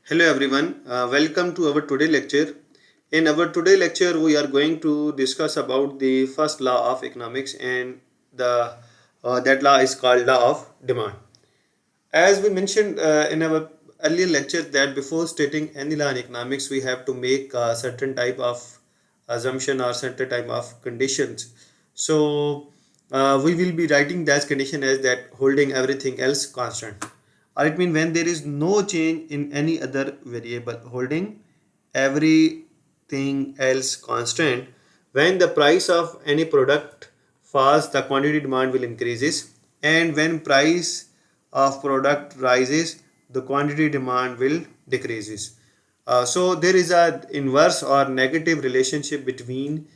Hello everyone, welcome to our today lecture. In our today lecture, we are going to discuss about the first law of economics, and the that law is called law of demand. As we mentioned in our earlier lecture, that before stating any law in economics, we have to make a certain type of assumption or certain type of conditions. So we will be writing that condition as that holding everything else constant, or it means when there is no change in any other variable, holding everything else constant. When the price of any product falls, the quantity demand will increases, and when price of product rises, the quantity demand will decreases. So there is a inverse or negative relationship between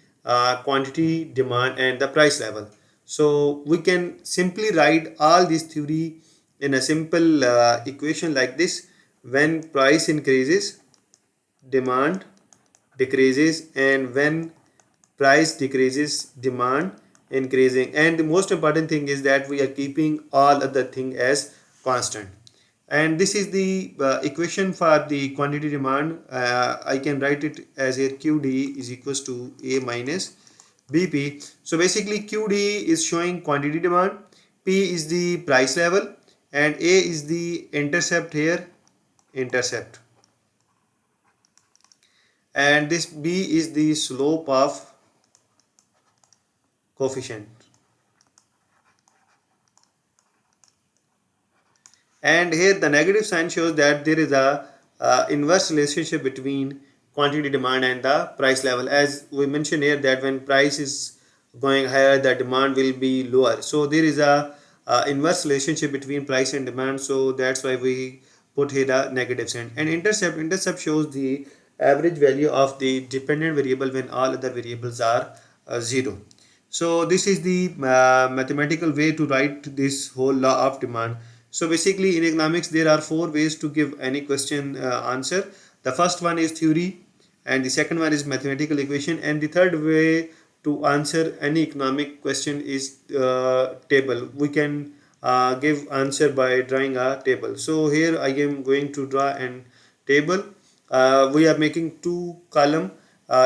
quantity demand and the price level. So we can simply write all this theory in a simple equation like this: when price increases, demand decreases, and when price decreases, demand increasing. And the most important thing is that we are keeping all other thing as constant. And this is the equation for the quantity demand. I can write it as a QD is equals to A minus BP. So basically QD is showing quantity demand, P is the price level, and A is the intercept here, intercept, and this B is the slope of coefficient. And here the negative sign shows that there is a inverse relationship between quantity demand and the price level. As we mentioned here, that when price is going higher, the demand will be lower. So there is a inverse relationship between price and demand. So that's why we put here a negative sign. And intercept shows the average value of the dependent variable when all other variables are zero. So this is the mathematical way to write this whole law of demand. So basically in economics there are four ways to give any question answer. The first one is theory, and the second one is mathematical equation, and the third way to answer any economic question is table. We can give answer by drawing a table. So here I am going to draw an table. We are making two column.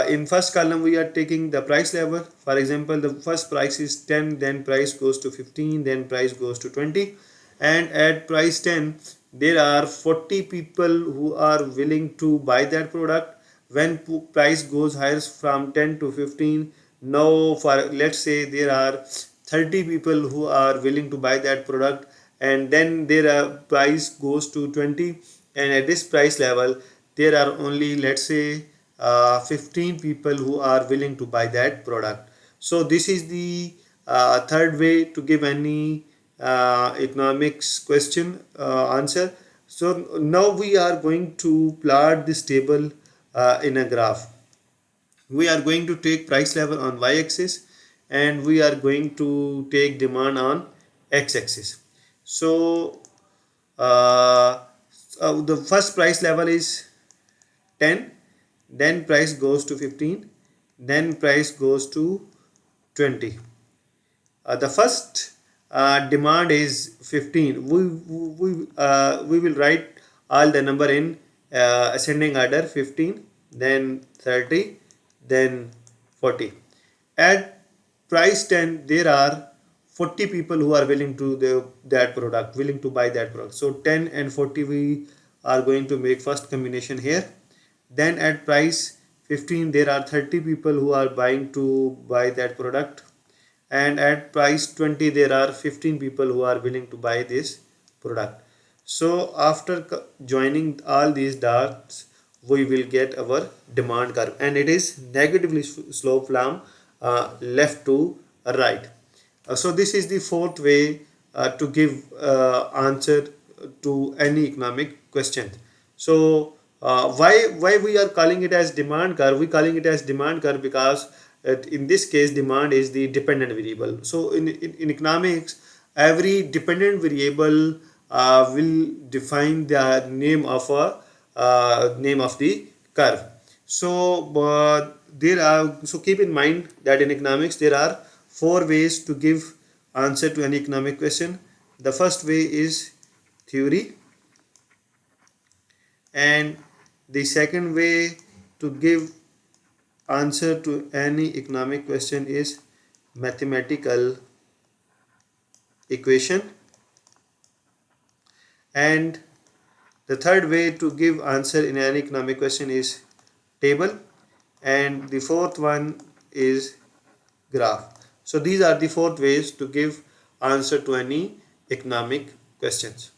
In first column we are taking the price level. For example, the first price is 10, then price goes to 15, then price goes to 20, and at price 10 there are 40 people who are willing to buy that product. When price goes higher from 10 to 15, now for let's say there are 30 people who are willing to buy that product, and then their price goes to 20, and at this price level there are only, let's say, 15 people who are willing to buy that product. So this is the third way to give any economics question answer. So now we are going to plot this table in a graph. We are going to take price level on y-axis, and we are going to take demand on x-axis. So the first price level is 10, then price goes to 15, then price goes to 20. The first demand is 15. We will write all the number in ascending order: 15, then 30, then 40. At price 10 there are 40 people who are willing to that product, willing to buy that product. So 10 and 40 we are going to make first combination here. Then at price 15 there are 30 people who are buying to buy that product, and at price 20 there are 15 people who are willing to buy this product. So after joining all these dots we will get our demand curve, and it is negatively slope from left to right. So this is the fourth way to give answer to any economic question. So why we are calling it as demand curve? We calling it as demand curve because in this case demand is the dependent variable. So in economics, every dependent variable will define the name of a name of the curve. So there are, so keep in mind that in economics there are four ways to give answer to any economic question. The first way is theory, And the second way to give answer to any economic question is mathematical equation. And the third way to give answer in any economic question is table. And the fourth one is graph. So these are the four ways to give answer to any economic questions.